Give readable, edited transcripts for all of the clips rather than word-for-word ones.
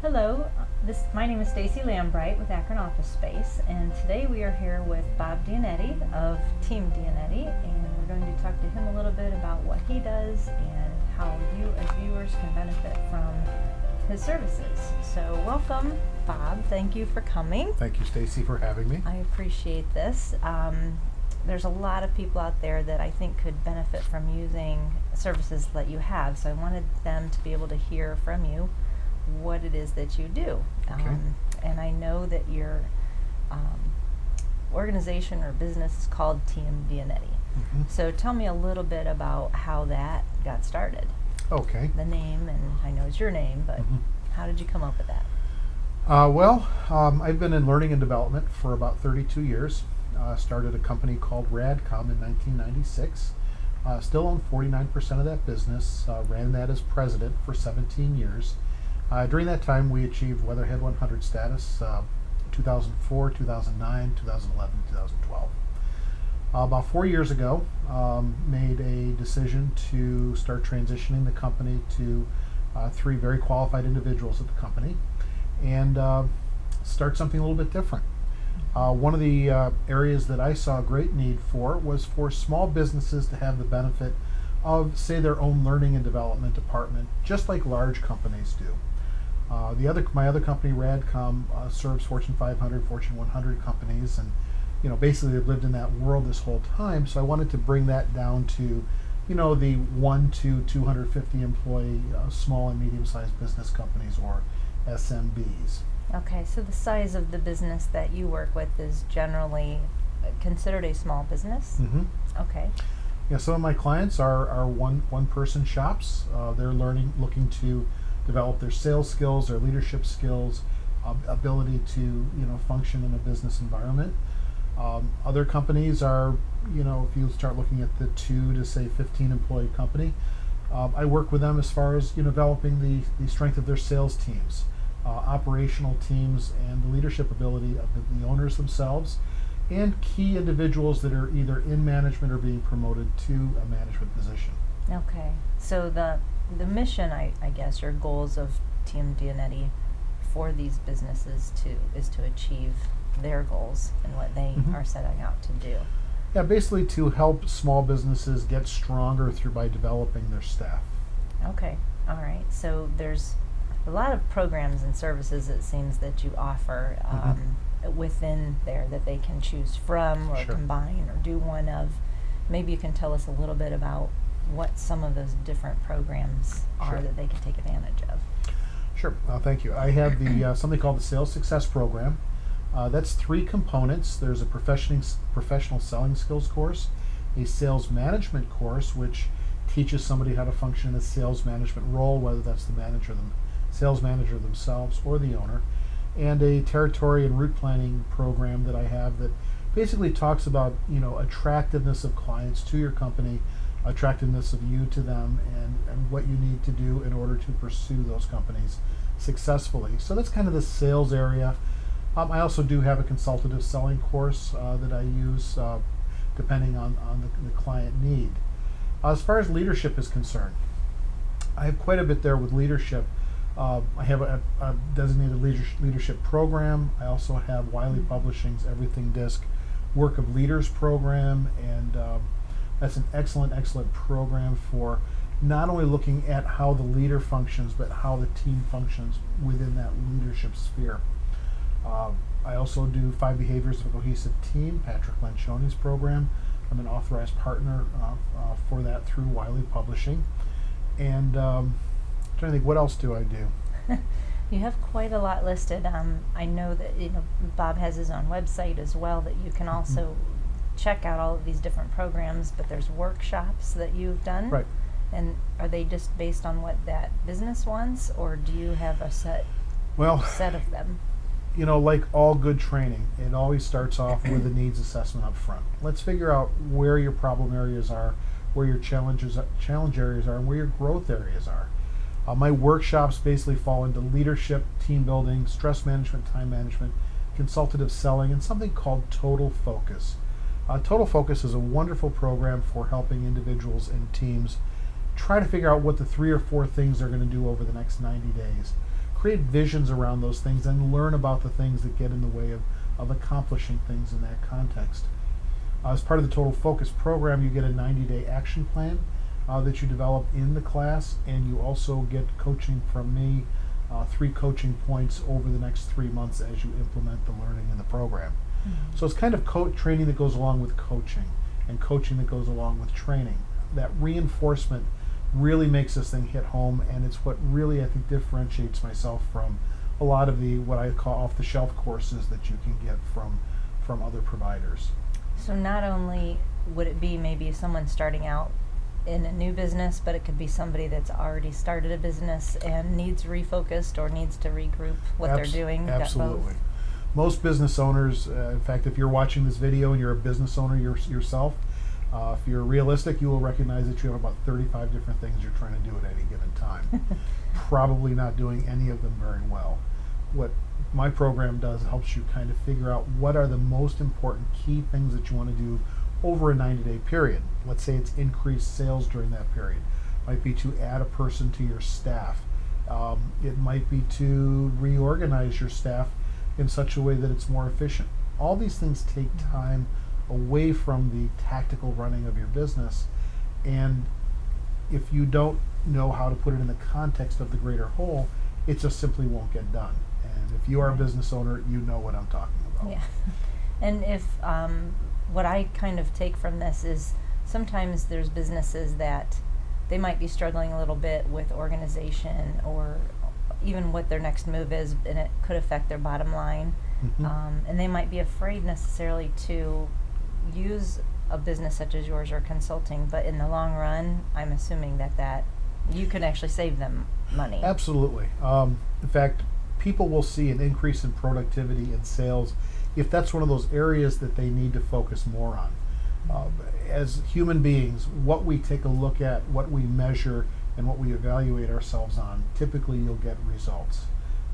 Hello, my name is Staci Lambright with Akron Office Space, and today we are here with Bob Dianetti of Team Dianetti, and we're going to talk to him a little bit about what he does and how you as viewers can benefit from his services. So welcome, Bob. Thank you for coming. Thank you, Stacy, for having me. I appreciate this. There's a lot of people out there that I think could benefit from using services that you have, so I wanted them to be able to hear from you what it is that you do. Okay. And I know that your organization or business is called Team Dianetti. Mm-hmm. So tell me a little bit about how that got started. Okay. The name, and I know it's your name, but how did you come up with that? I've been in learning and development for about 32 years. Started a company called Radcom in 1996. Still own 49% of that business. Ran that as president for 17 years. During that time, we achieved Weatherhead 100 status, 2004, 2009, 2011, 2012. About 4 years ago, made a decision to start transitioning the company to three very qualified individuals at the company and start something a little bit different. One of the areas that I saw a great need for was for small businesses to have the benefit of, say, their own learning and development department, just like large companies do. My other company, Radcom, serves Fortune 500, Fortune 100 companies, and basically they've lived in that world this whole time. So I wanted to bring that down to, the 1 to 250 employee small and medium-sized business companies, or SMBs. Okay, so the size of the business that you work with is generally considered a small business? Mm-hmm. Okay. Yeah, some of my clients are one-person shops. They're looking to develop their sales skills, their leadership skills, ability to function in a business environment. Other companies are, if you start looking at the 2 to say 15 employee company, I work with them as far as developing the strength of their sales teams, operational teams, and the leadership ability of the owners themselves, and key individuals that are either in management or being promoted to a management position. Okay, so the mission, I guess, your goals of Team Dianetti for these businesses is to achieve their goals and what they are setting out to do. Yeah, basically to help small businesses get stronger by developing their staff. Okay, all right. So there's a lot of programs and services, it seems, that you offer within there that they can choose from or Sure. combine or do one of. Maybe you can tell us a little bit about what some of those different programs are Sure. that they can take advantage of. Sure, thank you. I have the something called the Sales Success Program. That's 3 components. There's a professional selling skills course, a sales management course, which teaches somebody how to function in a sales management role, whether that's the sales manager themselves or the owner, and a territory and route planning program that I have that basically talks about attractiveness of clients to your company, attractiveness of you to them, and what you need to do in order to pursue those companies successfully. So that's kind of the sales area. I also do have a consultative selling course that I use depending on the client need. As far as leadership is concerned, I have quite a bit there with leadership. I have a designated leadership program. I also have Wiley Publishing's Everything Disc Work of Leaders program, and that's an excellent program for not only looking at how the leader functions, but how the team functions within that leadership sphere. I also do 5 Behaviors of a Cohesive Team, Patrick Lencioni's program. I'm an authorized partner for that through Wiley Publishing. And I'm trying to think, what else do I do? You have quite a lot listed. I know that Bob has his own website as well that you can also check out all of these different programs, but there's workshops that you've done. Right. And are they just based on what that business wants, or do you have a set of them? Like all good training, it always starts off with a needs assessment up front. Let's figure out where your problem areas are, where your challenge areas are, and where your growth areas are. My workshops basically fall into leadership, team building, stress management, time management, consultative selling, and something called Total Focus. Total Focus is a wonderful program for helping individuals and teams try to figure out what the 3 or 4 things they're going to do over the next 90 days. create visions around those things and learn about the things that get in the way of accomplishing things in that context. As part of the Total Focus program, you get a 90-day action plan that you develop in the class, and you also get coaching from me, 3 coaching points over the next 3 months as you implement the learning in the program. Mm-hmm. So it's kind of training that goes along with coaching, and coaching that goes along with training. That reinforcement really makes this thing hit home, and it's what really, I think, differentiates myself from a lot of the what I call off-the-shelf courses that you can get from other providers. So not only would it be maybe someone starting out in a new business, but it could be somebody that's already started a business and needs refocused or needs to regroup what they're doing. Absolutely. Most business owners, in fact, if you're watching this video and you're a business owner yourself, if you're realistic, you will recognize that you have about 35 different things you're trying to do at any given time. Probably not doing any of them very well. What my program does helps you kind of figure out what are the most important key things that you want to do over a 90-day period. Let's say it's increased sales during that period. Might be to add a person to your staff. It might be to reorganize your staff in such a way that it's more efficient. All these things take time away from the tactical running of your business, and if you don't know how to put it in the context of the greater whole, it just simply won't get done. And if you are a business owner, you know what I'm talking about. Yeah. And if what I kind of take from this is sometimes there's businesses that they might be struggling a little bit with organization or even what their next move is, and it could affect their bottom line. Mm-hmm. And they might be afraid necessarily to use a business such as yours or consulting, but in the long run, I'm assuming that you can actually save them money. Absolutely. In fact, people will see an increase in productivity and sales if that's one of those areas that they need to focus more on. As human beings, what we take a look at, what we measure, and what we evaluate ourselves on, typically you'll get results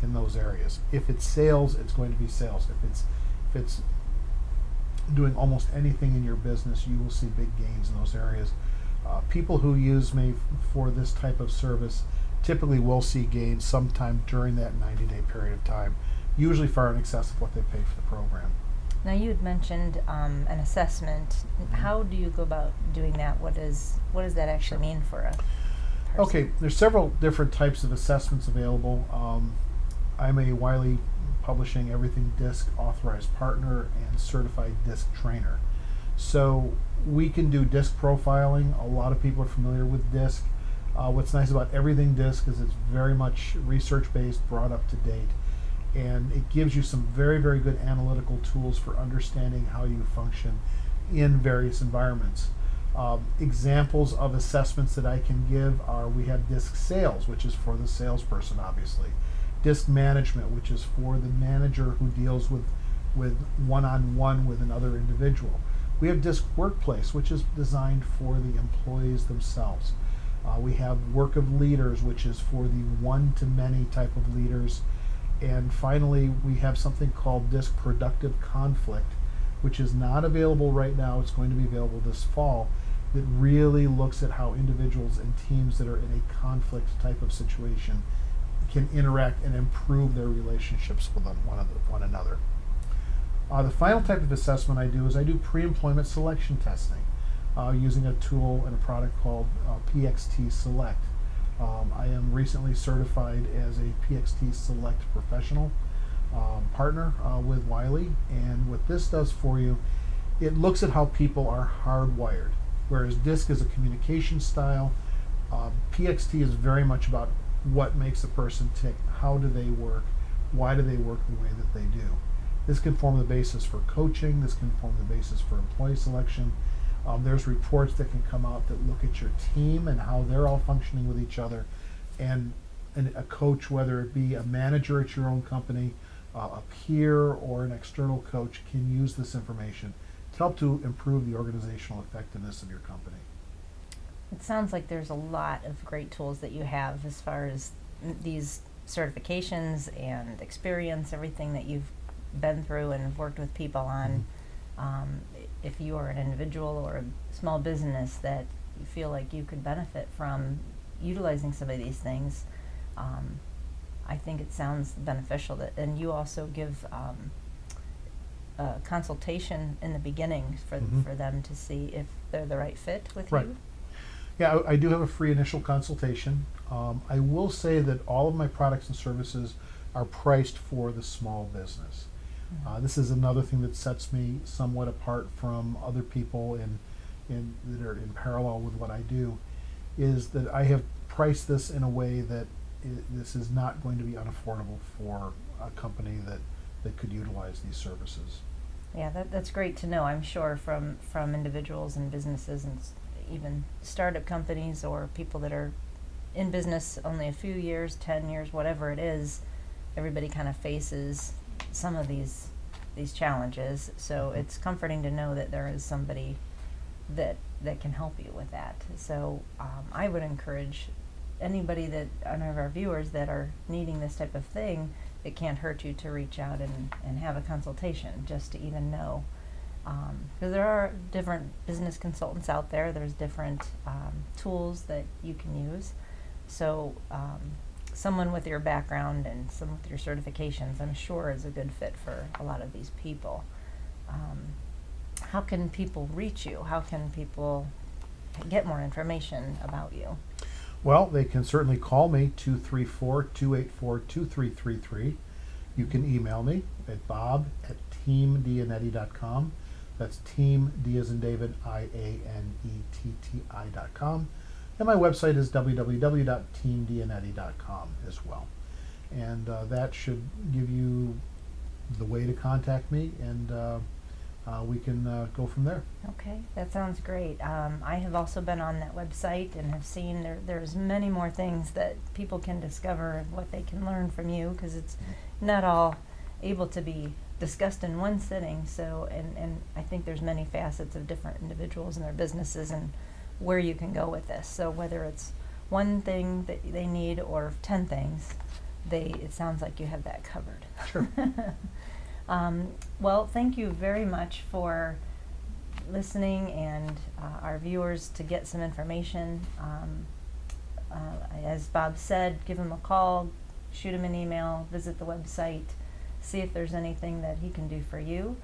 in those areas. If it's sales, it's going to be sales. If it's doing almost anything in your business, you will see big gains in those areas. People who use me for this type of service typically will see gains sometime during that 90-day period of time, usually far in excess of what they pay for the program. Now you had mentioned an assessment. Mm-hmm. How do you go about doing that? What does that actually mean for a person? Okay, there's several different types of assessments available. I'm a Wiley Publishing Everything DISC authorized partner and certified DISC trainer. So we can do DISC profiling. A lot of people are familiar with DISC. What's nice about Everything DISC is it's very much research-based, brought up to date, and it gives you some very, very good analytical tools for understanding how you function in various environments. Examples of assessments that I can give are, we have DISC sales, which is for the salesperson, obviously. DISC management, which is for the manager who deals with one-on-one with another individual. We have DISC workplace, which is designed for the employees themselves. We have work of leaders, which is for the one-to-many type of leaders. And finally, we have something called DISC productive conflict, which is not available right now. It's going to be available this fall. That really looks at how individuals and teams that are in a conflict type of situation can interact and improve their relationships with one another. The final type of assessment I do is I do pre-employment selection testing using a tool and a product called PXT Select. I am recently certified as a PXT Select professional partner with Wiley, and what this does for you, it looks at how people are hardwired. Whereas DISC is a communication style, PXT is very much about what makes a person tick, how do they work, why do they work the way that they do. This can form the basis for coaching, this can form the basis for employee selection. There's reports that can come out that look at your team and how they're all functioning with each other, and a coach, whether it be a manager at your own company, a peer, or an external coach, can use this information to help to improve the organizational effectiveness of your company. It sounds like there's a lot of great tools that you have as far as these certifications and experience, everything that you've been through and have worked with people on. If you are an individual or a small business that you feel like you could benefit from utilizing some of these things, I think it sounds beneficial. And you also give a consultation in the beginning for them to see if they're the right fit with Right. you. Yeah, I do have a free initial consultation. I will say that all of my products and services are priced for the small business. This is another thing that sets me somewhat apart from other people that are in parallel with what I do, is that I have priced this in a way that this is not going to be unaffordable for a company that could utilize these services. Yeah, that's great to know. I'm sure from individuals and businesses and even startup companies or people that are in business only a few years, 10 years, whatever it is, everybody kind of faces some of these challenges. So it's comforting to know that there is somebody that can help you with that. So I would encourage anybody any of our viewers that are needing this type of thing, it can't hurt you to reach out and have a consultation just to even know. Because there are different business consultants out there. There's different tools that you can use. So someone with your background and some with your certifications, I'm sure, is a good fit for a lot of these people. How can people reach you? How can people get more information about you? Well, they can certainly call me, 234-284-2333. You can email me at bob@teamdianetti.com. That's Team D as in David, IANETTI.com. And my website is www.teamdianetti.com as well. And that should give you the way to contact me, and we can go from there. Okay, that sounds great. I have also been on that website and have seen there's many more things that people can discover and what they can learn from you, because it's not all able to be discussed in one sitting. So, and I think there's many facets of different individuals and their businesses and where you can go with this. So whether it's one thing that they need or 10 things, it sounds like you have that covered. Sure. Well, thank you very much for listening, and our viewers to get some information. As Bob said, give him a call, shoot him an email, visit the website, see if there's anything that he can do for you.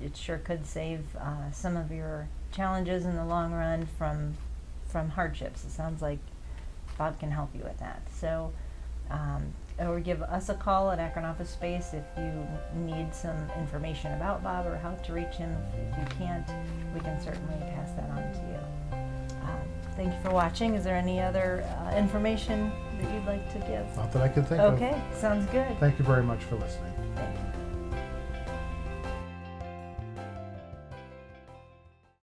It sure could save some of your challenges in the long run from hardships. It sounds like Bob can help you with that. So, or give us a call at Akron Office Space if you need some information about Bob or how to reach him. If you can't, we can certainly pass that on to you. Thank you for watching. Is there any other information that you'd like to give? Not that I can think of. Okay, sounds good. Thank you very much for listening. Thank you.